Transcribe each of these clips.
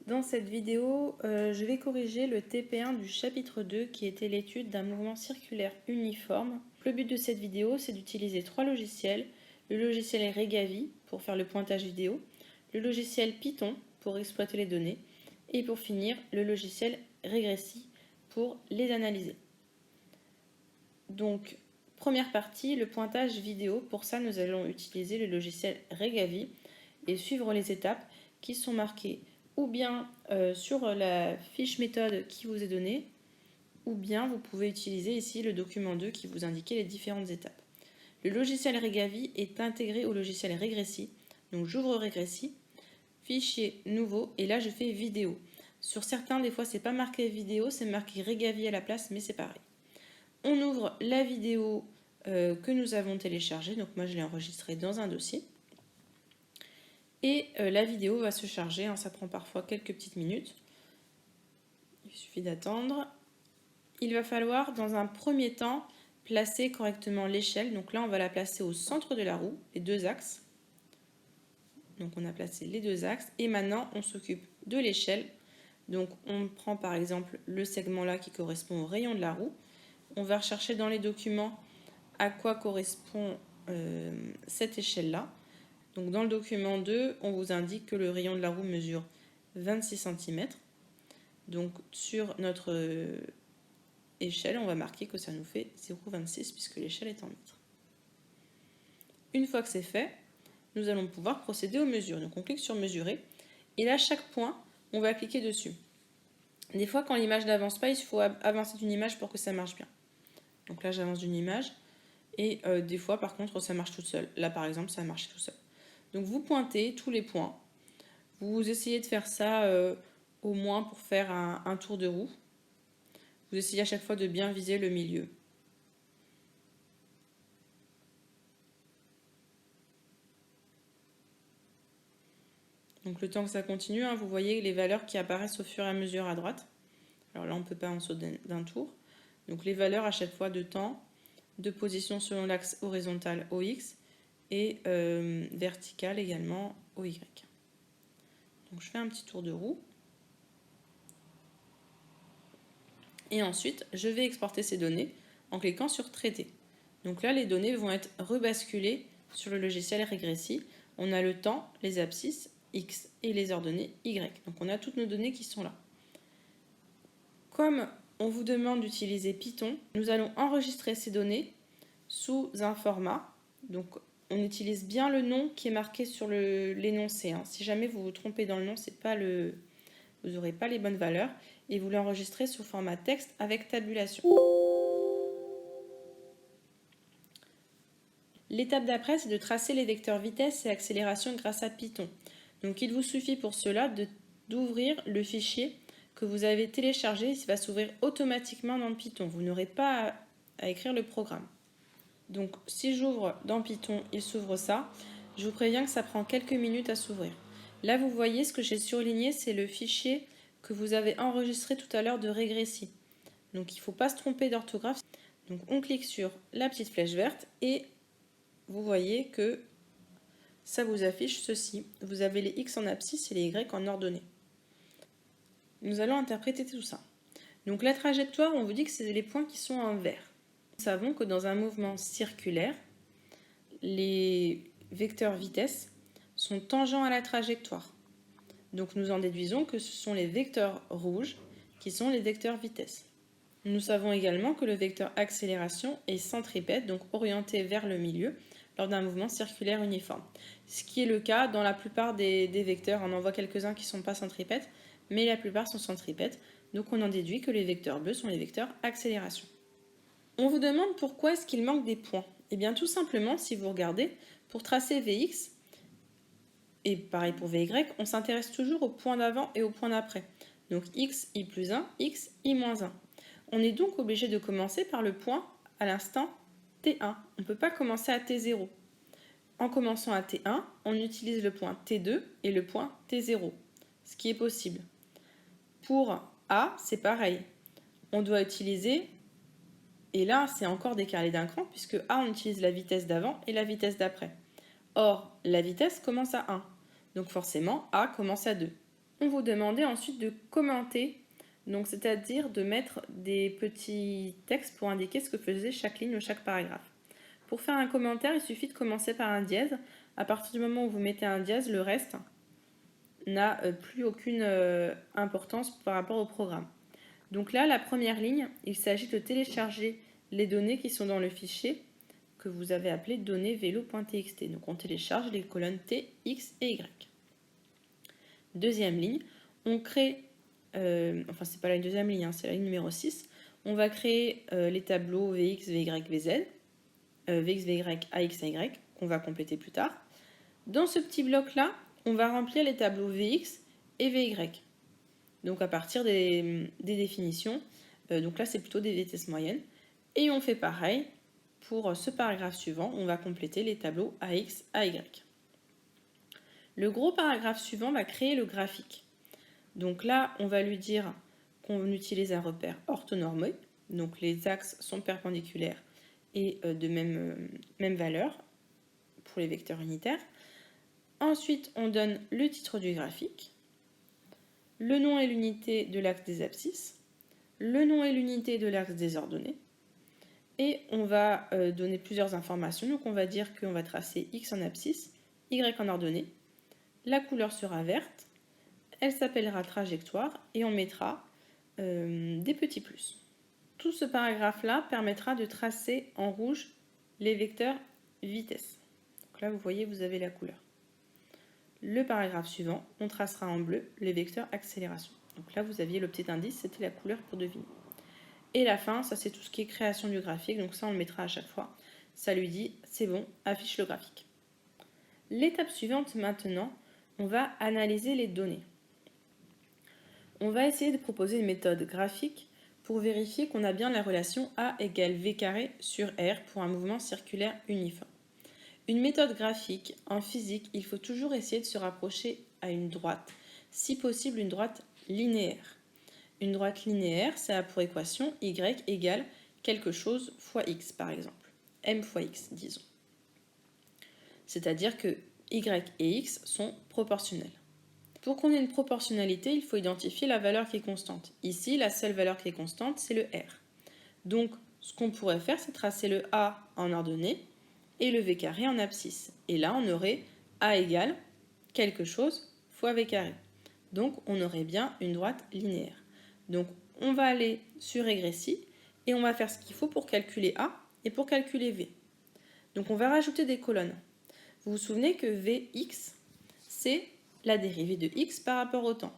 Dans cette vidéo, je vais corriger le TP1 du chapitre 2 qui était l'étude d'un mouvement circulaire uniforme. Le but de cette vidéo, c'est d'utiliser 3 logiciels. Le logiciel Regavi pour faire le pointage vidéo, le logiciel Python pour exploiter les données et pour finir le logiciel Regressi pour les analyser. Donc, première partie, le pointage vidéo. Pour ça, nous allons utiliser le logiciel Regavi et suivre les étapes qui sont marquées ou bien sur la fiche méthode qui vous est donnée, ou bien vous pouvez utiliser ici le document 2 qui vous indique les différentes étapes. Le logiciel Regavi est intégré au logiciel Regressi. Donc j'ouvre Regressi, fichier nouveau, et là je fais vidéo. Sur certains, des fois c'est pas marqué vidéo, c'est marqué Regavi à la place, mais c'est pareil. On ouvre la vidéo que nous avons téléchargée, donc moi je l'ai enregistrée dans un dossier. Et la vidéo va se charger, hein, ça prend parfois quelques petites minutes. Il suffit d'attendre. Il va falloir dans un premier temps placer correctement l'échelle. Donc là on va la placer au centre de la roue, les deux axes. Donc on a placé les deux axes et maintenant on s'occupe de l'échelle. Donc on prend par exemple le segment là qui correspond au rayon de la roue. On va rechercher dans les documents à quoi correspond cette échelle là. Donc dans le document 2, on vous indique que le rayon de la roue mesure 26 cm. Donc sur notre échelle, on va marquer que ça nous fait 0,26 puisque l'échelle est en mètres. Une fois que c'est fait, nous allons pouvoir procéder aux mesures. Donc on clique sur mesurer et là chaque point, on va cliquer dessus. Des fois quand l'image n'avance pas, il faut avancer d'une image pour que ça marche bien. Donc là j'avance d'une image et des fois par contre ça marche toute seule. Là par exemple ça marche tout seul. Donc vous pointez tous les points, vous essayez de faire ça au moins pour faire un tour de roue. Vous essayez à chaque fois de bien viser le milieu. Donc le temps que ça continue, hein, vous voyez les valeurs qui apparaissent au fur et à mesure à droite. Alors là on ne peut pas en dessous d'un tour. Donc les valeurs à chaque fois de temps, de position selon l'axe horizontal OX et vertical également OY. Donc je fais un petit tour de roue. Et ensuite, je vais exporter ces données en cliquant sur Traiter. Donc là, les données vont être rebasculées sur le logiciel Regressi. On a le temps, les abscisses, X, et les ordonnées, Y. Donc on a toutes nos données qui sont là. Comme on vous demande d'utiliser Python, nous allons enregistrer ces données sous un format. Donc on utilise bien le nom qui est marqué sur l'énoncé. Si jamais vous vous trompez dans le nom, vous n'aurez pas les bonnes valeurs. Et vous l'enregistrez sous format texte avec tabulation. L'étape d'après, c'est de tracer les vecteurs vitesse et accélération grâce à Python. Donc il vous suffit pour cela d'ouvrir le fichier que vous avez téléchargé. Il va s'ouvrir automatiquement dans Python. Vous n'aurez pas à écrire le programme. Donc si j'ouvre dans Python, il s'ouvre ça. Je vous préviens que ça prend quelques minutes à s'ouvrir. Là, vous voyez ce que j'ai surligné, c'est le fichier que vous avez enregistré tout à l'heure de Regressi. Donc il ne faut pas se tromper d'orthographe. Donc on clique sur la petite flèche verte et vous voyez que ça vous affiche ceci. Vous avez les X en abscisse et les Y en ordonnée. Nous allons interpréter tout ça. Donc la trajectoire, on vous dit que c'est les points qui sont en vert. Nous savons que dans un mouvement circulaire, les vecteurs vitesse sont tangents à la trajectoire. Donc nous en déduisons que ce sont les vecteurs rouges qui sont les vecteurs vitesse. Nous savons également que le vecteur accélération est centripète, donc orienté vers le milieu, lors d'un mouvement circulaire uniforme. Ce qui est le cas dans la plupart des vecteurs. On en voit quelques-uns qui ne sont pas centripètes, mais la plupart sont centripètes. Donc on en déduit que les vecteurs bleus sont les vecteurs accélération. On vous demande pourquoi est-ce qu'il manque des points. Eh bien tout simplement, si vous regardez, pour tracer Vx, et pareil pour Vy, on s'intéresse toujours au point d'avant et au point d'après. Donc x, i plus 1, x, i moins 1. On est donc obligé de commencer par le point à l'instant t1. On ne peut pas commencer à t0. En commençant à t1, on utilise le point t2 et le point t0, ce qui est possible. Pour a, c'est pareil. On doit utiliser, et là c'est encore décalé d'un cran, puisque a, on utilise la vitesse d'avant et la vitesse d'après. Or, la vitesse commence à 1. Donc forcément, A commence à 2. on vous demandait ensuite de commenter, donc c'est-à-dire de mettre des petits textes pour indiquer ce que faisait chaque ligne ou chaque paragraphe. Pour faire un commentaire, il suffit de commencer par un dièse. À partir du moment où vous mettez un dièse, le reste n'a plus aucune importance par rapport au programme. Donc là, la première ligne, il s'agit de télécharger les données qui sont dans le fichier que vous avez appelé données vélo.txt. Donc on télécharge les colonnes T, X et Y. Deuxième ligne, on crée, enfin c'est pas la deuxième ligne, hein, c'est la ligne numéro 6. On va créer les tableaux VX, VY, VZ, VX, VY, AX, AY, qu'on va compléter plus tard. Dans ce petit bloc-là, on va remplir les tableaux VX et VY. Donc à partir des définitions, donc là c'est plutôt des vitesses moyennes. Et on fait pareil pour ce paragraphe suivant, on va compléter les tableaux AX, AY. Le gros paragraphe suivant va créer le graphique. Donc là, on va lui dire qu'on utilise un repère orthonormé, donc les axes sont perpendiculaires et de même valeur pour les vecteurs unitaires. Ensuite, on donne le titre du graphique, le nom et l'unité de l'axe des abscisses, le nom et l'unité de l'axe des ordonnées, et on va donner plusieurs informations. Donc on va dire qu'on va tracer X en abscisse, Y en ordonnée, la couleur sera verte, elle s'appellera trajectoire et on mettra des petits plus. Tout ce paragraphe-là permettra de tracer en rouge les vecteurs vitesse. Donc là, vous voyez, vous avez la couleur. Le paragraphe suivant, on tracera en bleu les vecteurs accélération. Donc là, vous aviez le petit indice, c'était la couleur pour deviner. Et la fin, ça c'est tout ce qui est création du graphique, donc ça on le mettra à chaque fois. Ça lui dit, c'est bon, affiche le graphique. L'étape suivante maintenant, on va analyser les données. On va essayer de proposer une méthode graphique pour vérifier qu'on a bien la relation A égale V carré sur R pour un mouvement circulaire uniforme. Une méthode graphique, en physique, il faut toujours essayer de se rapprocher à une droite, si possible une droite linéaire. Une droite linéaire, ça a pour équation y égale quelque chose fois x, par exemple. M fois x, disons. C'est-à-dire que y et x sont proportionnels. Pour qu'on ait une proportionnalité, il faut identifier la valeur qui est constante. Ici, la seule valeur qui est constante, c'est le R. Donc, ce qu'on pourrait faire, c'est tracer le A en ordonnée et le V carré en abscisse. Et là, on aurait A égale quelque chose fois V carré. Donc, on aurait bien une droite linéaire. Donc, on va aller sur régressi et on va faire ce qu'il faut pour calculer A et pour calculer V. Donc, on va rajouter des colonnes. Vous vous souvenez que Vx, c'est la dérivée de x par rapport au temps.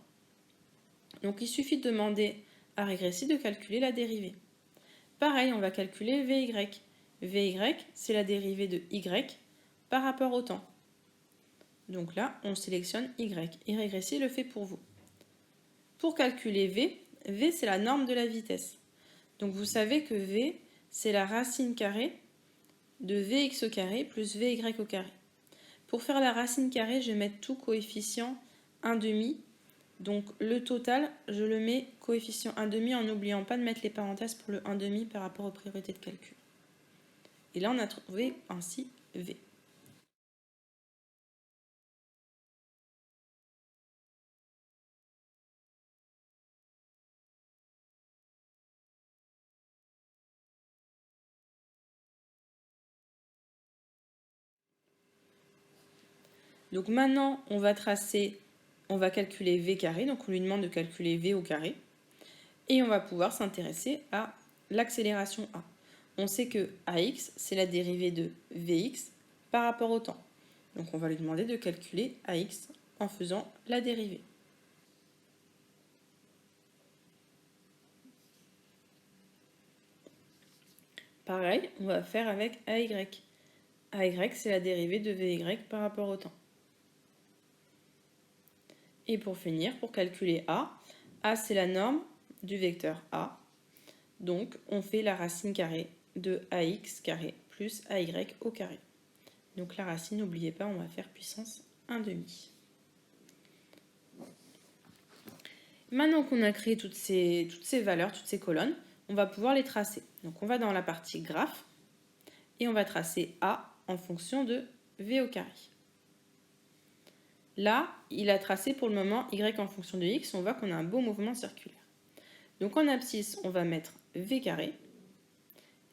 Donc, il suffit de demander à régressi de calculer la dérivée. Pareil, on va calculer Vy. Vy, c'est la dérivée de y par rapport au temps. Donc là, on sélectionne y et régressi le fait pour vous. Pour calculer v, v c'est la norme de la vitesse. Donc vous savez que v, c'est la racine carrée de vx au carré plus vy au carré. Pour faire la racine carrée, je vais mettre tout coefficient 1/2. Donc le total, je le mets coefficient 1/2 en n'oubliant pas de mettre les parenthèses pour le 1/2 par rapport aux priorités de calcul. Et là, on a trouvé ainsi v. Donc maintenant, on va calculer v carré, donc on lui demande de calculer v au carré, et on va pouvoir s'intéresser à l'accélération A. On sait que AX, c'est la dérivée de Vx par rapport au temps. Donc on va lui demander de calculer AX en faisant la dérivée. Pareil, on va faire avec AY. AY, c'est la dérivée de Vy par rapport au temps. Et pour finir, pour calculer A, A c'est la norme du vecteur A. Donc on fait la racine carrée de AX carré plus AY au carré. Donc la racine, n'oubliez pas, on va faire puissance 1/2. Maintenant qu'on a créé toutes ces valeurs, toutes ces colonnes, on va pouvoir les tracer. Donc on va dans la partie graphe et on va tracer A en fonction de V au carré. Là, il a tracé pour le moment y en fonction de x, on voit qu'on a un beau mouvement circulaire. Donc en abscisse, on va mettre v carré,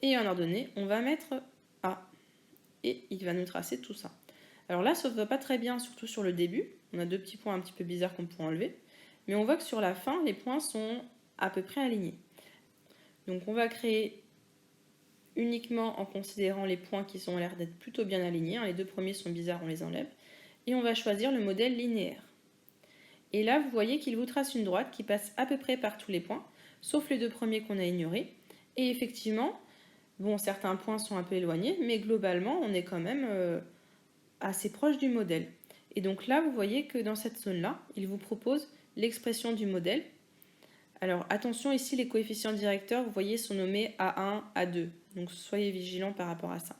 et en ordonnée, on va mettre a. Et il va nous tracer tout ça. Alors là, ça ne va pas très bien, surtout sur le début. On a deux petits points un petit peu bizarres qu'on pourrait enlever. Mais on voit que sur la fin, les points sont à peu près alignés. Donc on va créer uniquement en considérant les points qui ont l'air d'être plutôt bien alignés. Les deux premiers sont bizarres, on les enlève. Et on va choisir le modèle linéaire. Et là, vous voyez qu'il vous trace une droite qui passe à peu près par tous les points, sauf les deux premiers qu'on a ignorés. Et effectivement, bon, certains points sont un peu éloignés, mais globalement, on est quand même assez proche du modèle. Et donc là, vous voyez que dans cette zone-là, il vous propose l'expression du modèle. Alors attention, ici, les coefficients directeurs, vous voyez, sont nommés A1, A2. Donc soyez vigilants par rapport à ça.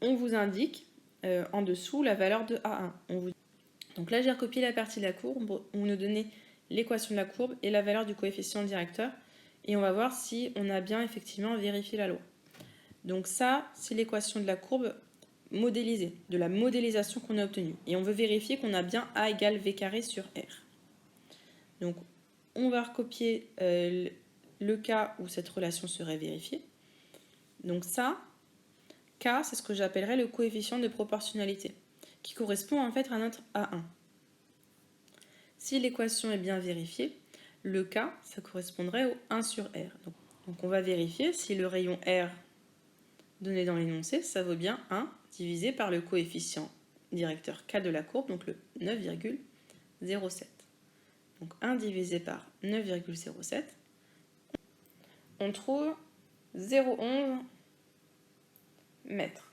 On vous indique en dessous la valeur de A1. Donc là, j'ai recopié la partie de la courbe. On nous donnait l'équation de la courbe et la valeur du coefficient directeur. Et on va voir si on a bien effectivement vérifié la loi. Donc ça, c'est l'équation de la courbe modélisée, de la modélisation qu'on a obtenue. Et on veut vérifier qu'on a bien A égale V carré sur R. Donc on va recopier le cas où cette relation serait vérifiée. Donc ça, K, c'est ce que j'appellerais le coefficient de proportionnalité, qui correspond en fait à notre A1. Si l'équation est bien vérifiée, le K, ça correspondrait au 1 sur R. Donc on va vérifier si le rayon R donné dans l'énoncé, ça vaut bien 1 divisé par le coefficient directeur K de la courbe, donc le 9,07. Donc 1 divisé par 9,07, on trouve 0,11 mètres.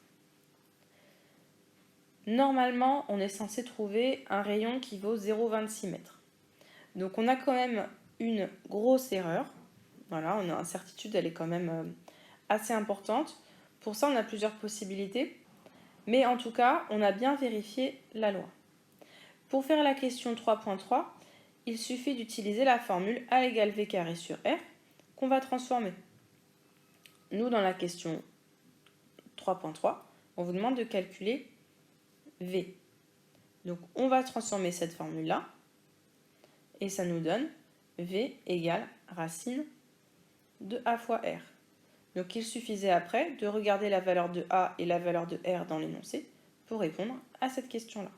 Normalement, on est censé trouver un rayon qui vaut 0,26 mètres. Donc on a quand même une grosse erreur. Voilà, on a une incertitude, elle est quand même assez importante. Pour ça, on a plusieurs possibilités. Mais en tout cas, on a bien vérifié la loi. Pour faire la question 3.3, il suffit d'utiliser la formule A égale V carré sur R qu'on va transformer. Nous, dans la question 3.3, on vous demande de calculer V. Donc, on va transformer cette formule-là et ça nous donne V égale racine de A fois R. Donc, il suffisait après de regarder la valeur de A et la valeur de R dans l'énoncé pour répondre à cette question-là.